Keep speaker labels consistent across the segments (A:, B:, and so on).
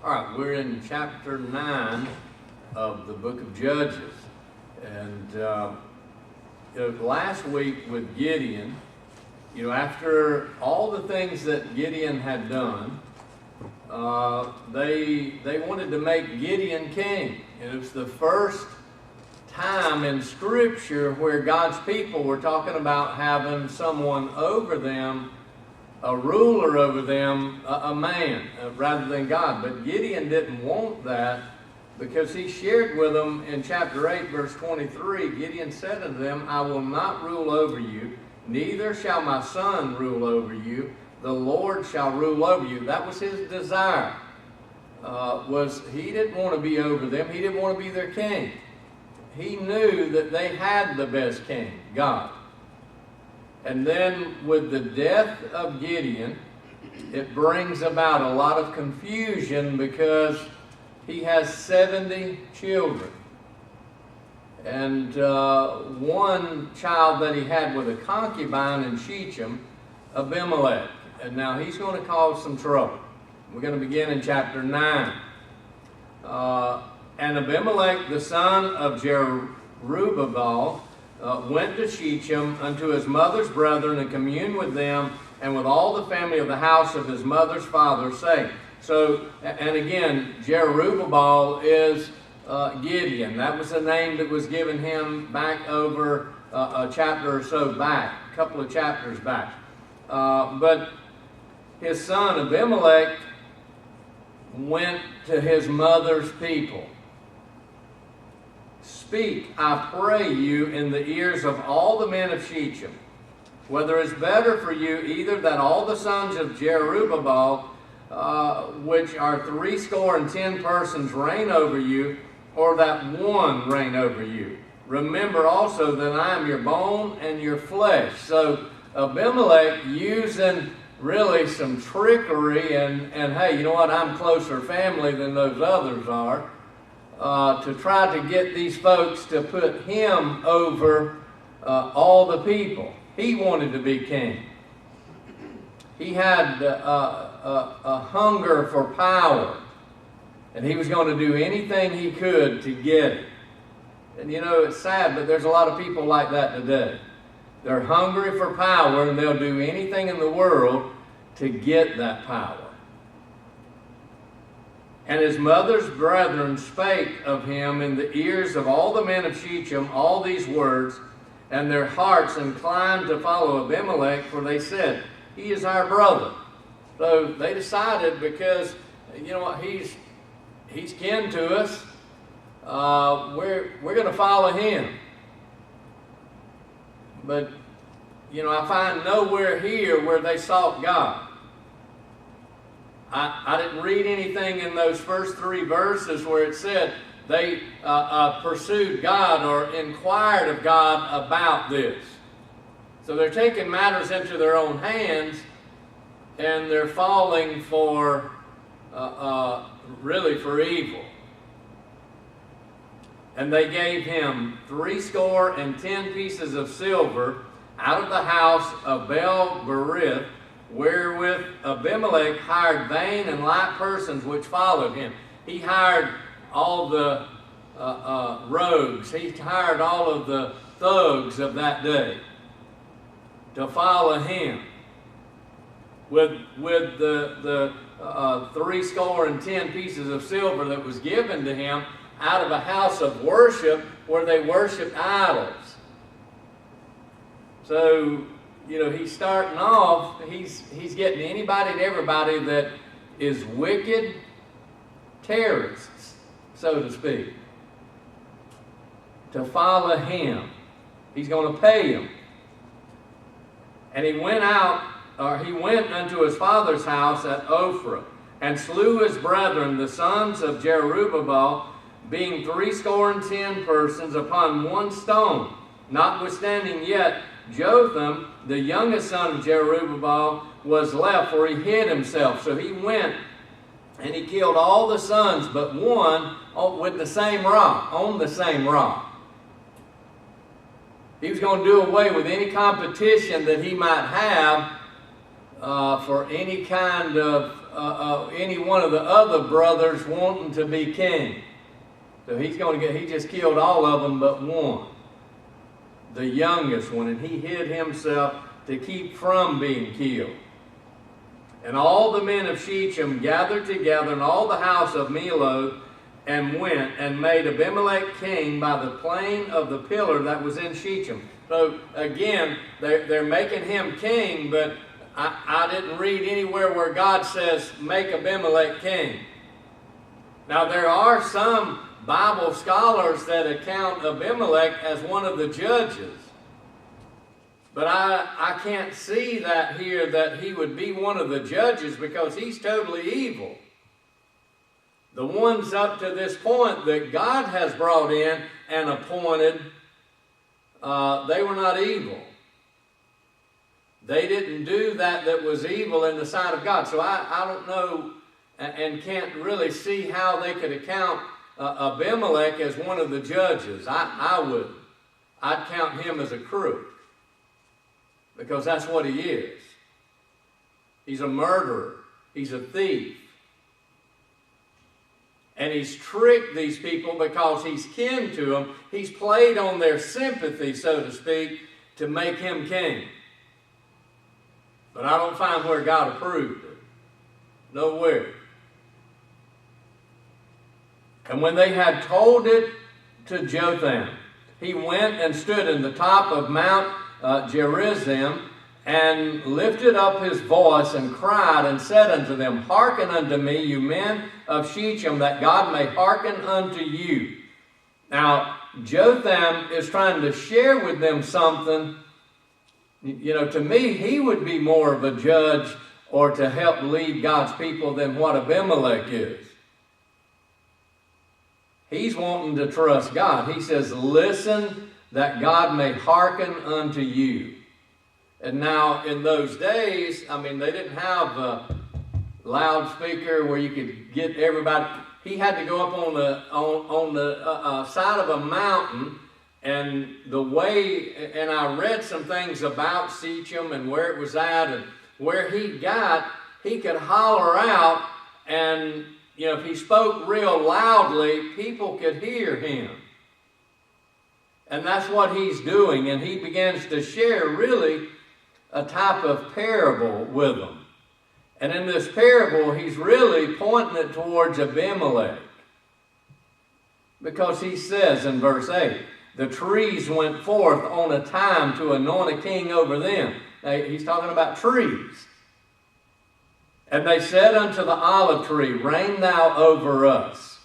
A: All right, we're in chapter 9 of the book of Judges. And last week with Gideon, after all the things that Gideon had done, they wanted to make Gideon king. And it was the first time in Scripture where God's people were talking about having someone over them, a ruler over them, a man, rather than God. But Gideon didn't want that, because he shared with them in chapter 8, verse 23, Gideon said unto them, I will not rule over you, neither shall my son rule over you, the Lord shall rule over you. That was his desire. He didn't want to be over them. He didn't want to be their king. He knew that they had the best king, God. And then with the death of Gideon, it brings about a lot of confusion, because he has 70 children. And one child that he had with a concubine in Shechem, Abimelech. And now he's going to cause some trouble. We're going to begin in chapter 9. And Abimelech, the son of Jerubbaal, went to Shechem unto his mother's brethren, and communed with them and with all the family of the house of his mother's father, saying. So, and again, Jerubbaal is Gideon. That was the name that was given him back over a chapter or so back, a couple of chapters back. But his son Abimelech went to his mother's people. Speak, I pray you, in the ears of all the men of Shechem, whether it's better for you either that all the sons of Jerubbaal, which are 70 persons, reign over you, or that one reign over you. Remember also that I am your bone and your flesh. So Abimelech, using really some trickery, and hey, you know what, I'm closer family than those others are, to try to get these folks to put him over all the people. He wanted to be king. He had a hunger for power, and he was going to do anything he could to get it. And it's sad, but there's a lot of people like that today. They're hungry for power, and they'll do anything in the world to get that power. And his mother's brethren spake of him in the ears of all the men of Shechem all these words, and their hearts inclined to follow Abimelech, for they said, he is our brother. So they decided, because he's kin to us, we're going to follow him. But I find nowhere here where they sought God. I didn't read anything in those first 3 verses where it said they pursued God or inquired of God about this. So they're taking matters into their own hands, and they're falling for, really for evil. And they gave him 70 pieces of silver out of the house of Baal-berith, wherewith Abimelech hired vain and light persons which followed him. He hired all the rogues. He hired all of the thugs of that day to follow him. With the 70 pieces of silver that was given to him out of a house of worship where they worshiped idols. So, he's starting off, he's getting anybody and everybody that is wicked terrorists, so to speak, to follow him. He's going to pay them. And he went unto his father's house at Ophrah, and slew his brethren, the sons of Jerubbaal, being 70 persons, upon one stone. Notwithstanding yet, Jotham, the youngest son of Jerubbaal, was left, for he hid himself. So he went and he killed all the sons but one with the same rock, on the same rock. He was going to do away with any competition that he might have for any kind of any one of the other brothers wanting to be king. So he just killed all of them but one, the youngest one, and he hid himself to keep from being killed. And all the men of Shechem gathered together in all the house of Millo, and went and made Abimelech king by the plain of the pillar that was in Shechem. So again, they're making him king, but I didn't read anywhere where God says, make Abimelech king. Now there are some Bible scholars that account Abimelech as one of the judges. But I can't see that here, that he would be one of the judges, because he's totally evil. The ones up to this point that God has brought in and appointed, they were not evil. They didn't do that was evil in the sight of God. So I don't know and can't really see how they could account Abimelech as one of the judges. I wouldn't. I'd count him as a crook, because that's what he is. He's a murderer. He's a thief. And he's tricked these people because he's kin to them. He's played on their sympathy, so to speak, to make him king. But I don't find where God approved it. Nowhere. And when they had told it to Jotham, he went and stood in the top of Mount Gerizim, and lifted up his voice and cried and said unto them, Hearken unto me, you men of Shechem, that God may hearken unto you. Now, Jotham is trying to share with them something. You know, to me, he would be more of a judge or to help lead God's people than what Abimelech is. He's wanting to trust God. He says, listen, that God may hearken unto you. And now, in those days, I mean, they didn't have a loudspeaker where you could get everybody. He had to go up on the side of a mountain, and the way, and I read some things about Shechem and where it was at, and where he could holler out, and, you know, if he spoke real loudly, people could hear him. And that's what he's doing, and he begins to share really a type of parable with them. And in this parable, he's really pointing it towards Abimelech. Because he says in verse 8, the trees went forth on a time to anoint a king over them. Now, he's talking about trees. And they said unto the olive tree, Reign thou over us.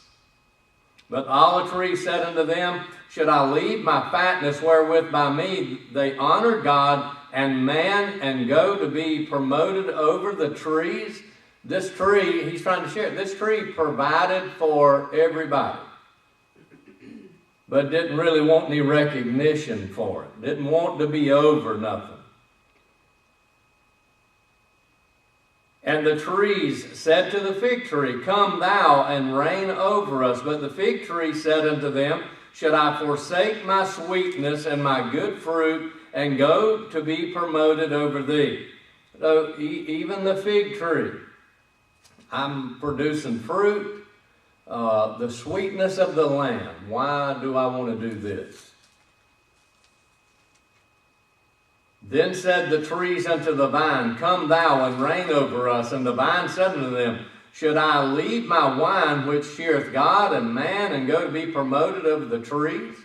A: But the olive tree said unto them, Should I leave my fatness wherewith by me they honor God and man, and go to be promoted over the trees? This tree, he's trying to share, this tree provided for everybody, but didn't really want any recognition for it. Didn't want to be over nothing. And the trees said to the fig tree, Come thou and reign over us. But the fig tree said unto them, Should I forsake my sweetness and my good fruit, and go to be promoted over thee? So even the fig tree, I'm producing fruit, the sweetness of the land. Why do I want to do this? Then said the trees unto the vine, Come thou and reign over us. And the vine said unto them, Should I leave my wine which cheereth God and man, and go to be promoted over the trees?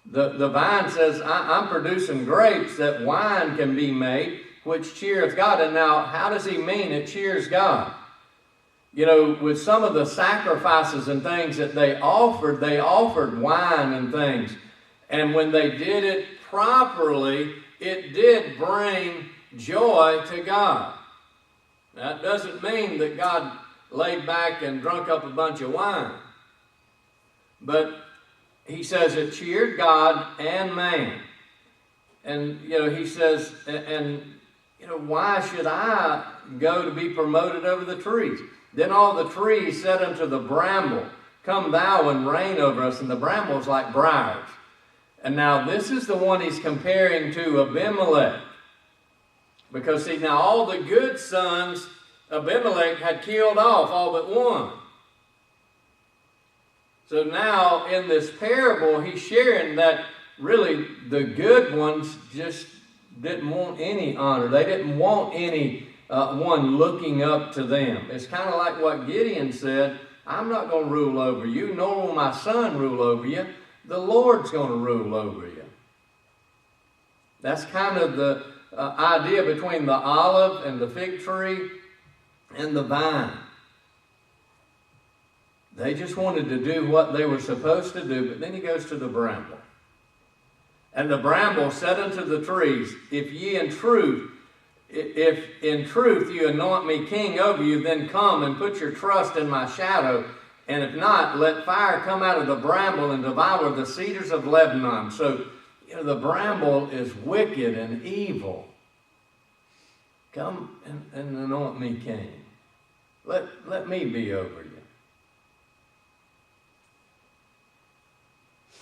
A: The vine says, I'm producing grapes that wine can be made, which cheereth God. And now, how does he mean it cheers God? You know, with some of the sacrifices and things that they offered wine and things. And when they did it properly, it did bring joy to God. That doesn't mean that God laid back and drunk up a bunch of wine. But he says it cheered God and man. And, you know, he says, why should I go to be promoted over the trees? Then all the trees said unto the bramble, Come thou and reign over us. And the bramble is like briars. And now this is the one he's comparing to Abimelech. Because see, now all the good sons Abimelech had killed off all but one. So now in this parable, he's sharing that really the good ones just didn't want any honor. They didn't want any one looking up to them. It's kind of like what Gideon said, I'm not going to rule over you, nor will my son rule over you. The Lord's going to rule over you. That's kind of the idea between the olive and the fig tree and the vine. They just wanted to do what they were supposed to do, but then he goes to the bramble. And the bramble said unto the trees, if in truth you anoint me king over you, then come and put your trust in my shadow. And if not, let fire come out of the bramble and devour the cedars of Lebanon. So, the bramble is wicked and evil. Come and anoint me king. Let me be over you.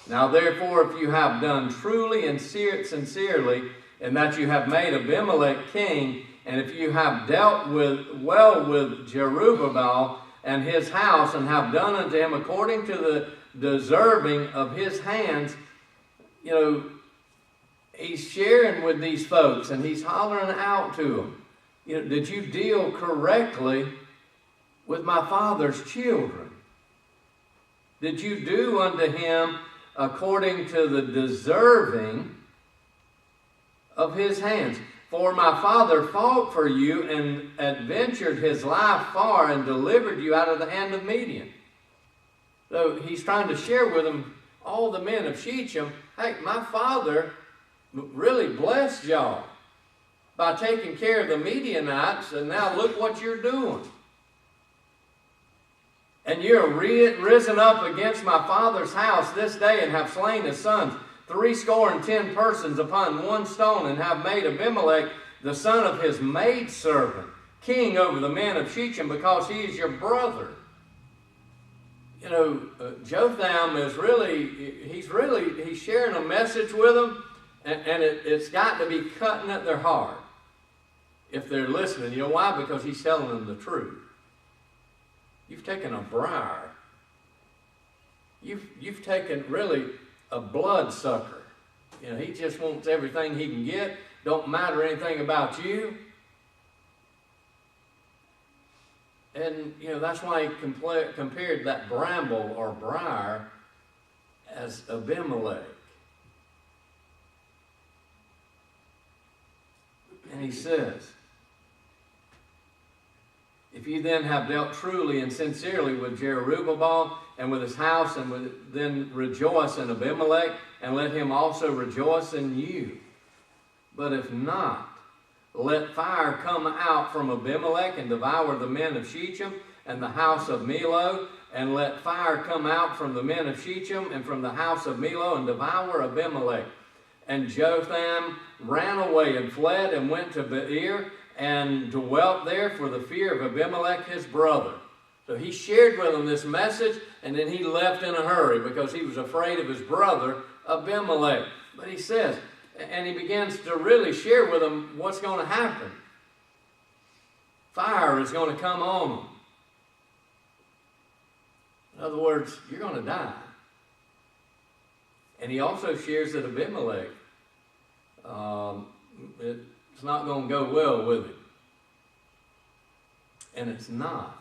A: Now therefore, if you have done truly and sincerely, and that you have made Abimelech king, and if you have dealt well with Jerubbaal and his house, and have done unto him according to the deserving of his hands, he's sharing with these folks, and he's hollering out to them, did you deal correctly with my father's children? Did you do unto him according to the deserving of his hands? For my father fought for you and adventured his life far and delivered you out of the hand of Midian. So he's trying to share with them, all the men of Shechem, hey, my father really blessed y'all by taking care of the Midianites, and now look what you're doing. And you're risen up against my father's house this day, and have slain his sons, 70 persons upon one stone, and have made Abimelech, the son of his maidservant, king over the men of Shechem, because he is your brother. Jotham is he's sharing a message with them, and it's got to be cutting at their heart if they're listening. You know why? Because he's telling them the truth. You've taken a briar. You've taken really a bloodsucker. He just wants everything he can get. Don't matter anything about you. And, that's why he compared that bramble or briar as Abimelech. And he says, if you then have dealt truly and sincerely with Jerubbaal and with his house, and then rejoice in Abimelech, and let him also rejoice in you. But if not, let fire come out from Abimelech and devour the men of Shechem and the house of Milo, and let fire come out from the men of Shechem and from the house of Milo and devour Abimelech. And Jotham ran away and fled and went to Beer and dwelt there for the fear of Abimelech his brother. So he shared with them this message, and then he left in a hurry because he was afraid of his brother Abimelech. But he says, and he begins to really share with them what's going to happen. Fire is going to come on them. In other words, you're going to die. And he also shares that Abimelech, it's not going to go well with him. And it's not.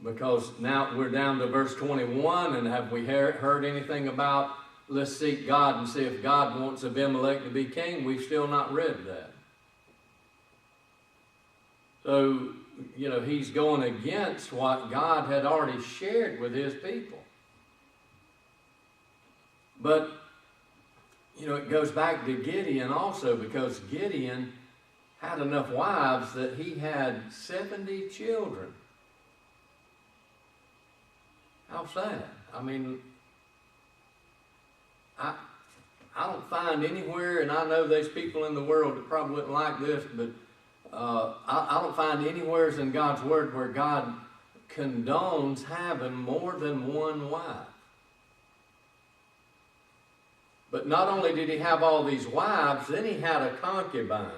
A: Because now we're down to verse 21, and have we heard anything about, let's seek God and see if God wants Abimelech to be king? We've still not read that. So, he's going against what God had already shared with his people. But, it goes back to Gideon also, because Gideon had enough wives that he had 70 children. How sad. I mean, I don't find anywhere, and I know there's people in the world that probably wouldn't like this, but I don't find anywhere in God's Word where God condones having more than one wife. But not only did he have all these wives, then he had a concubine.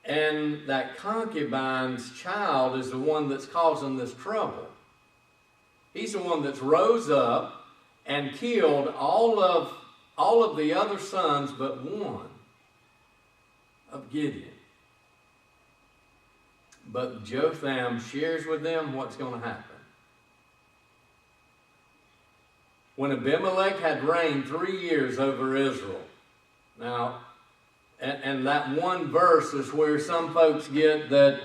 A: And that concubine's child is the one that's causing this trouble. He's the one that's rose up and killed all of the other sons but one of Gideon. But Jotham shares with them what's going to happen. When Abimelech had reigned 3 years over Israel. Now, and that one verse is where some folks get that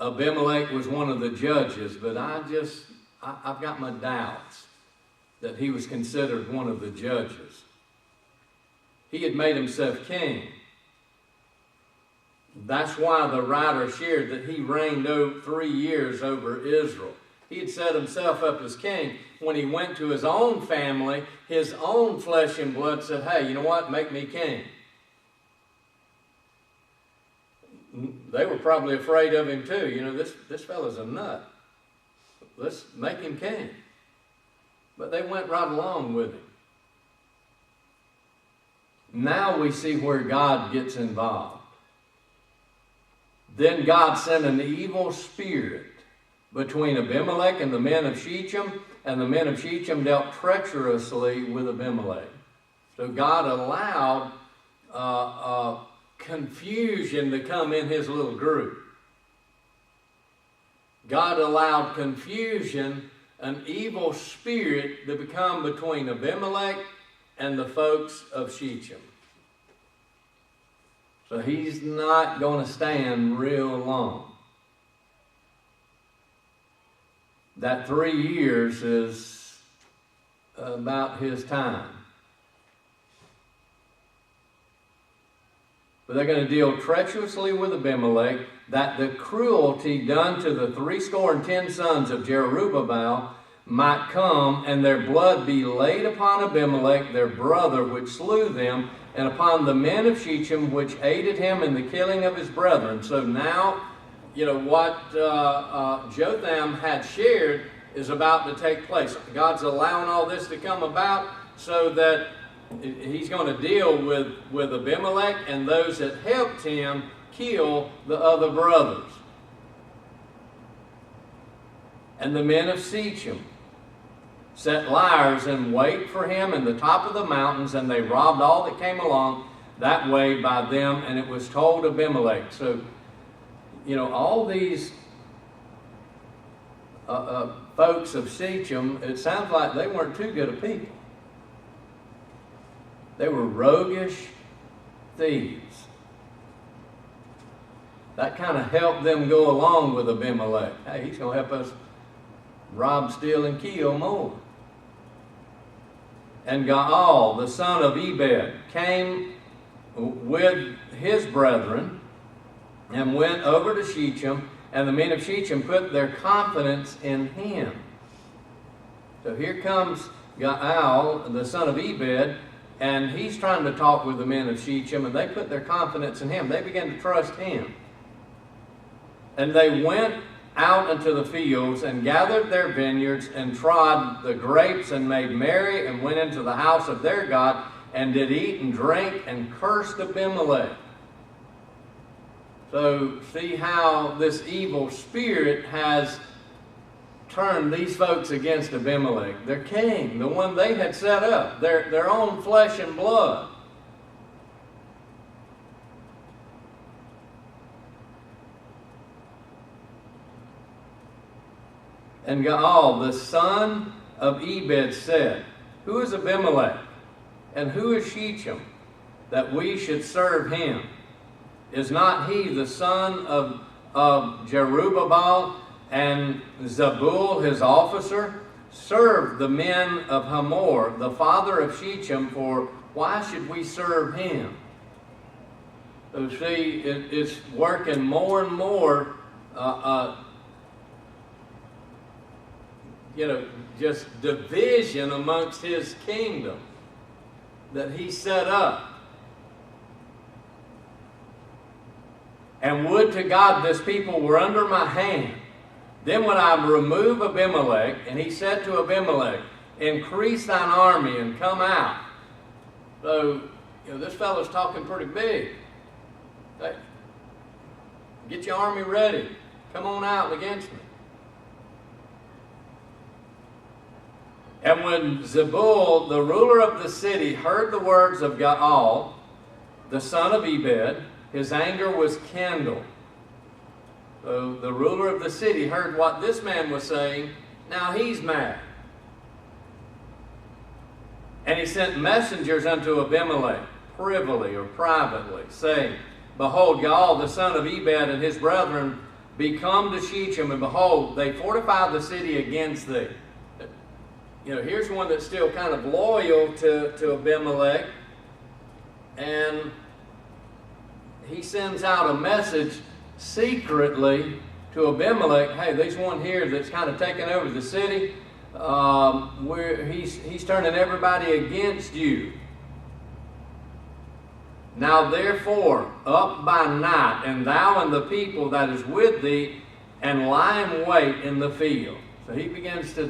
A: Abimelech was one of the judges, but I've got my doubts that he was considered one of the judges. He had made himself king. That's why the writer shared that he reigned 3 years over Israel. He had set himself up as king. When he went to his own family, his own flesh and blood said, hey, you know what? Make me king. They were probably afraid of him too. You know, this fellow's a nut. Let's make him king. But they went right along with him. Now we see where God gets involved. Then God sent an evil spirit between Abimelech and the men of Shechem, and the men of Shechem dealt treacherously with Abimelech. So God allowed confusion to come in his little group. God allowed confusion, an evil spirit, to become between Abimelech and the folks of Shechem. So he's not going to stand real long. That 3 years is about his time. But they're going to deal treacherously with Abimelech, that the cruelty done to the 70 sons of Jerubbaal might come, and their blood be laid upon Abimelech, their brother, which slew them, and upon the men of Shechem, which aided him in the killing of his brethren. So now, you know, what Jotham had shared is about to take place. God's allowing all this to come about so that he's going to deal with Abimelech and those that helped him kill the other brothers. And the men of Shechem set liars in wait for him in the top of the mountains, and they robbed all that came along that way by them, and it was told Abimelech. So, you know, all these folks of Shechem, it sounds like they weren't too good of people. They were roguish thieves. That kind of helped them go along with Abimelech. Hey, he's going to help us rob, steal, and kill more. And Gaal, the son of Ebed, came with his brethren and went over to Shechem, and the men of Shechem put their confidence in him. So here comes Gaal, the son of Ebed, and he's trying to talk with the men of Shechem, and they put their confidence in him. They began to trust him. And they went out into the fields and gathered their vineyards and trod the grapes and made merry and went into the house of their God and did eat and drink and cursed Abimelech. So see how this evil spirit has turned these folks against Abimelech, their king, the one they had set up, their own flesh and blood. And Gaal, the son of Ebed, said, who is Abimelech, and who is Shechem, that we should serve him? Is not he the son of Jerubbaal, and Zebul his officer? Serve the men of Hamor, the father of Shechem, for why should we serve him? So see, it's working more and more, just division amongst his kingdom that he set up. And would to God this people were under my hand. Then would I remove Abimelech. And he said to Abimelech, increase thine army and come out. So, this fellow's talking pretty big. Get your army ready. Come on out against me. And when Zebul, the ruler of the city, heard the words of Gaal, the son of Ebed, his anger was kindled. So the ruler of the city heard what this man was saying. Now he's mad. And he sent messengers unto Abimelech, privily or privately, saying, Behold, Gaal, the son of Ebed, and his brethren be come to Shechem, and behold, they fortify the city against thee. You know, here's one that's still kind of loyal to Abimelech. And he sends out a message secretly to Abimelech. Hey, there's one here that's kind of taken over the city. He's turning everybody against you. Now therefore, up by night, and thou and the people that is with thee, and lie in wait in the field. So he begins to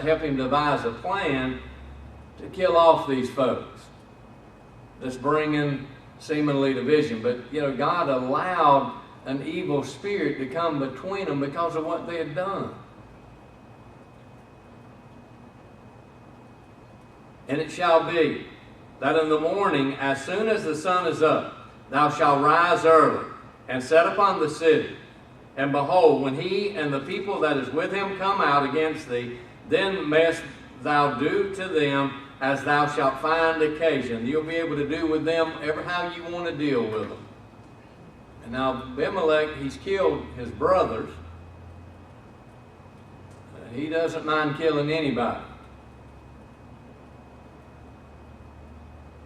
A: help him devise a plan to kill off these folks that's bringing seemingly division. But, you know, God allowed an evil spirit to come between them because of what they had done. And it shall be that in the morning, as soon as the sun is up, thou shalt rise early, and set upon the city. And behold, when he and the people that is with him come out against thee, then mayest thou do to them as thou shalt find occasion. You'll be able to do with them ever how you want to deal with them. And now Abimelech, he's killed his brothers. He doesn't mind killing anybody.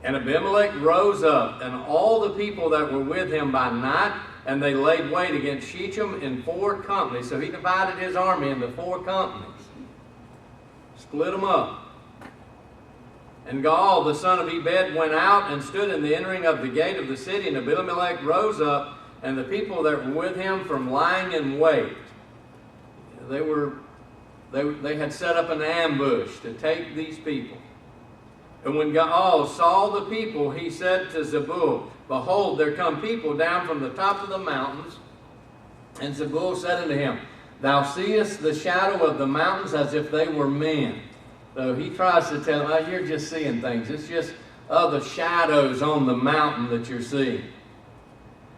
A: And Abimelech rose up, and all the people that were with him by night, and they laid wait against Shechem in 4 companies. So he divided his army into 4 companies. Split them up. And Gaal, the son of Ebed, went out and stood in the entering of the gate of the city. And Abimelech rose up, and the people that were with him from lying in wait. They had set up an ambush to take these people. And when Gaal saw the people, he said to Zebul, Behold, there come people down from the top of the mountains. And Zebul said unto him, Thou seest the shadow of the mountains as if they were men. So he tries to tell him, you're just seeing things. It's just other shadows on the mountain that you're seeing.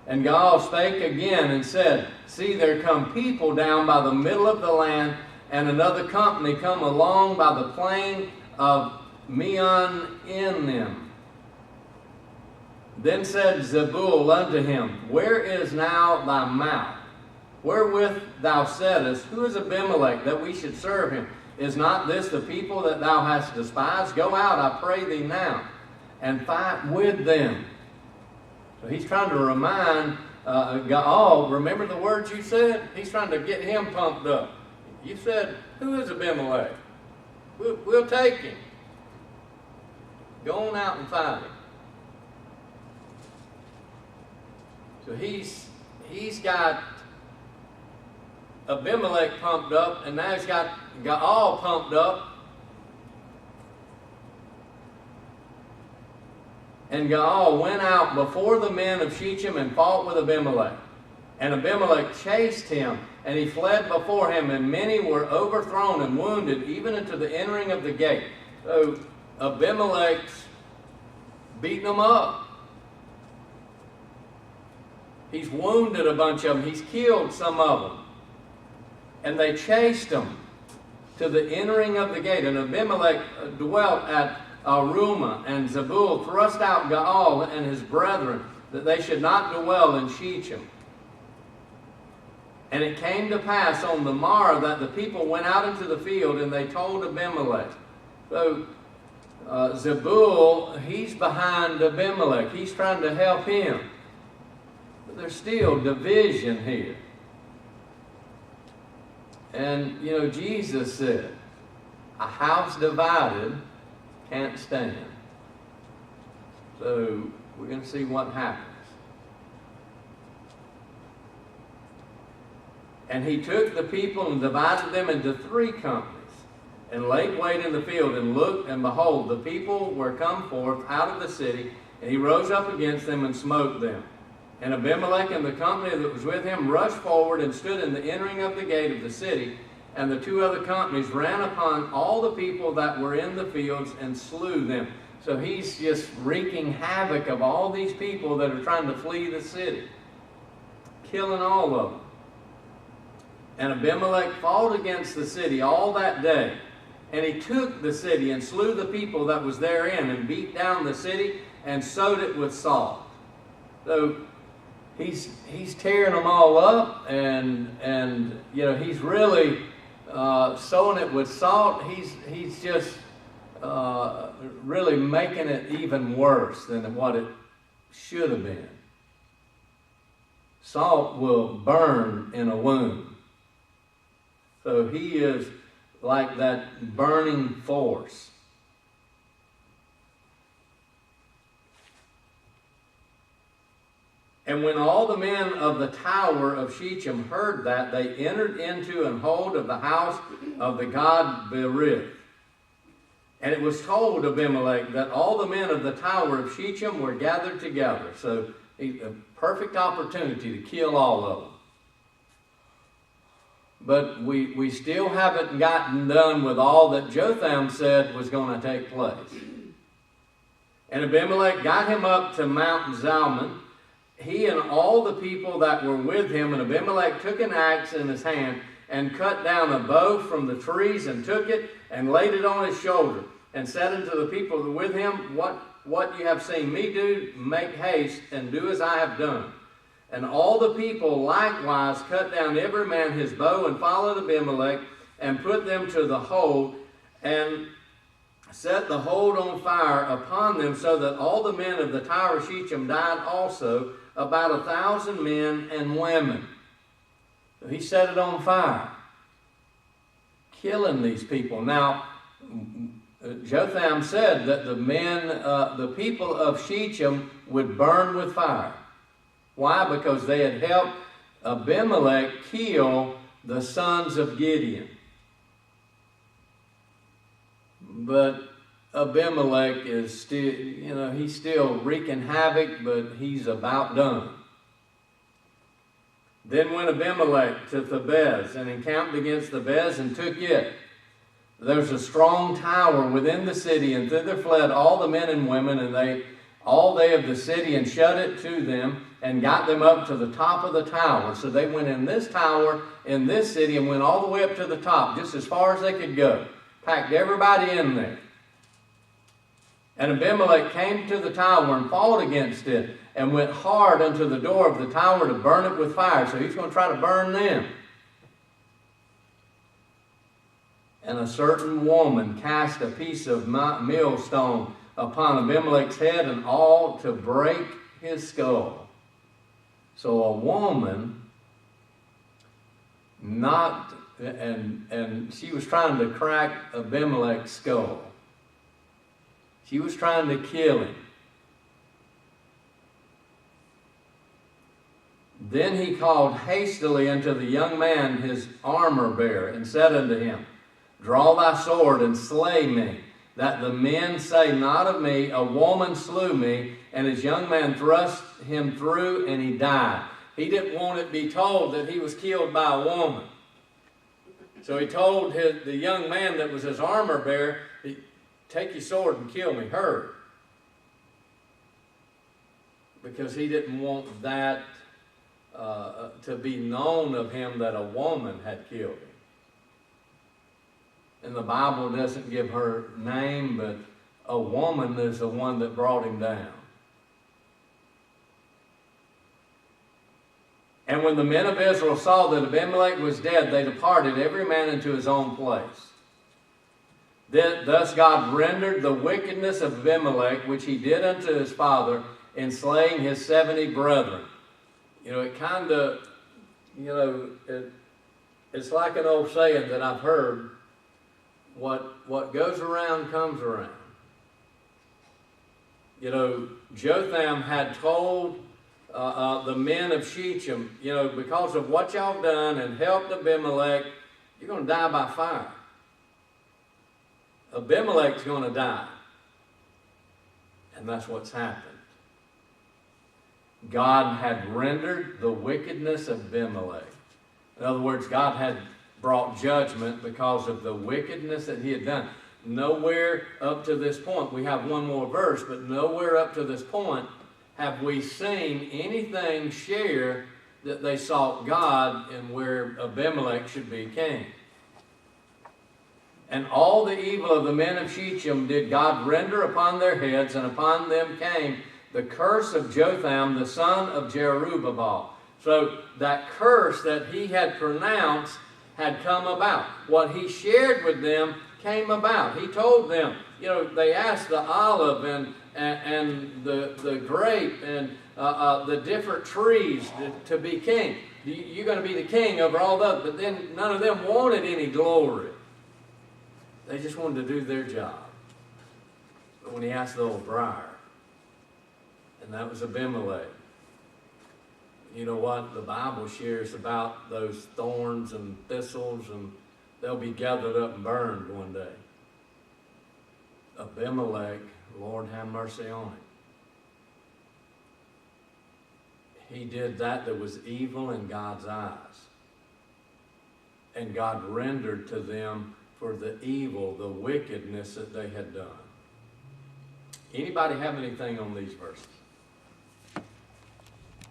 A: And Gaal spake again and said, See, there come people down by the middle of the land, and another company come along by the plain of Meon in them. Then said Zebul unto him, Where is now thy mouth? Wherewith thou saidest, Who is Abimelech, that we should serve him? Is not this the people that thou hast despised? Go out, I pray thee now, and fight with them. So he's trying to remind Gaal, remember the words you said? He's trying to get him pumped up. You said, Who is Abimelech? We'll take him. Go on out and fight him. So he's got Abimelech pumped up, and now he's got Gaal pumped up. And Gaal went out before the men of Shechem and fought with Abimelech. And Abimelech chased him, and he fled before him, and many were overthrown and wounded, even unto the entering of the gate. So Abimelech's beating them up. He's wounded a bunch of them. He's killed some of them. And they chased them to the entering of the gate. And Abimelech dwelt at Arumah, and Zebul thrust out Gaal and his brethren, that they should not dwell in Shechem. And it came to pass on the morrow that the people went out into the field, and they told Abimelech. So Zebul, he's behind Abimelech. He's trying to help him. But there's still division here. And, you know, Jesus said, a house divided can't stand. So we're going to see what happens. And he took the people and divided them into 3 companies, and laid wait in the field, and looked, and behold, the people were come forth out of the city, and he rose up against them and smote them. And Abimelech and the company that was with him rushed forward and stood in the entering of the gate of the city. And the two other companies ran upon all the people that were in the fields and slew them. So he's just wreaking havoc of all these people that are trying to flee the city, killing all of them. And Abimelech fought against the city all that day. And he took the city and slew the people that was therein, and beat down the city and sowed it with salt. So he's tearing them all up, and you know, he's really sowing it with salt. He's just really making it even worse than what it should have been. Salt will burn in a wound. So he is like that burning force. And when all the men of the tower of Shechem heard that, they entered into an hold of the house of the god Berith. And it was told Abimelech that all the men of the tower of Shechem were gathered together. So a perfect opportunity to kill all of them. But we still haven't gotten done with all that Jotham said was going to take place. And Abimelech got him up to Mount Zalmon, he and all the people that were with him. And Abimelech took an axe in his hand and cut down a bow from the trees and took it and laid it on his shoulder and said unto the people with him, What you have seen me do, make haste and do as I have done. And all the people likewise cut down every man his bow and followed Abimelech and put them to the hold and set the hold on fire upon them, so that all the men of the tower of Shechem died also, about 1,000 men and women. So he set it on fire, killing these people. Now, Jotham said that the people of Shechem would burn with fire. Why? Because they had helped Abimelech kill the sons of Gideon. But Abimelech is still, he's still wreaking havoc, but he's about done. Then went Abimelech to Thebez and encamped against Thebez and took it. There's a strong tower within the city, and thither fled all the men and women, and all they of the city, and shut it to them, and got them up to the top of the tower. So they went in this tower, in this city, and went all the way up to the top, just as far as they could go. Packed everybody in there. And Abimelech came to the tower and fought against it, and went hard unto the door of the tower to burn it with fire. So he's going to try to burn them. And a certain woman cast a piece of millstone upon Abimelech's head, and all to break his skull. So a woman knocked, and she was trying to crack Abimelech's skull. She was trying to kill him. Then he called hastily unto the young man his armor bearer, and said unto him, Draw thy sword and slay me, that the men say not of me, A woman slew me. And his young man thrust him through, and he died. He didn't want it to be told that he was killed by a woman. So he told the young man that was his armor bearer, Take your sword and kill me, hurry. Because he didn't want that to be known of him that a woman had killed him. And the Bible doesn't give her name, but a woman is the one that brought him down. And when the men of Israel saw that Abimelech was dead, they departed every man into his own place. Thus God rendered the wickedness of Abimelech, which he did unto his father, in slaying his 70 brethren. It kind of, it's like an old saying that I've heard, what goes around comes around. Jotham had told the men of Shechem, because of what y'all done and helped Abimelech, you're going to die by fire. Abimelech's going to die. And that's what's happened. God had rendered the wickedness of Abimelech. In other words, God had brought judgment because of the wickedness that he had done. Nowhere up to this point, we have one more verse, but nowhere up to this point have we seen anything share that they sought God and where Abimelech should be king. And all the evil of the men of Shechem did God render upon their heads, and upon them came the curse of Jotham, the son of Jerubbaal. So that curse that he had pronounced had come about. What he shared with them came about. He told them, they asked the olive and the grape and the different trees to be king. You're going to be the king over all those. But then none of them wanted any glory. They just wanted to do their job. But when he asked the old briar, and that was Abimelech, you know what? The Bible shares about those thorns and thistles, and they'll be gathered up and burned one day. Abimelech, Lord have mercy on him. He did that was evil in God's eyes. And God rendered to them for the evil, the wickedness that they had done. Anybody have anything on these verses?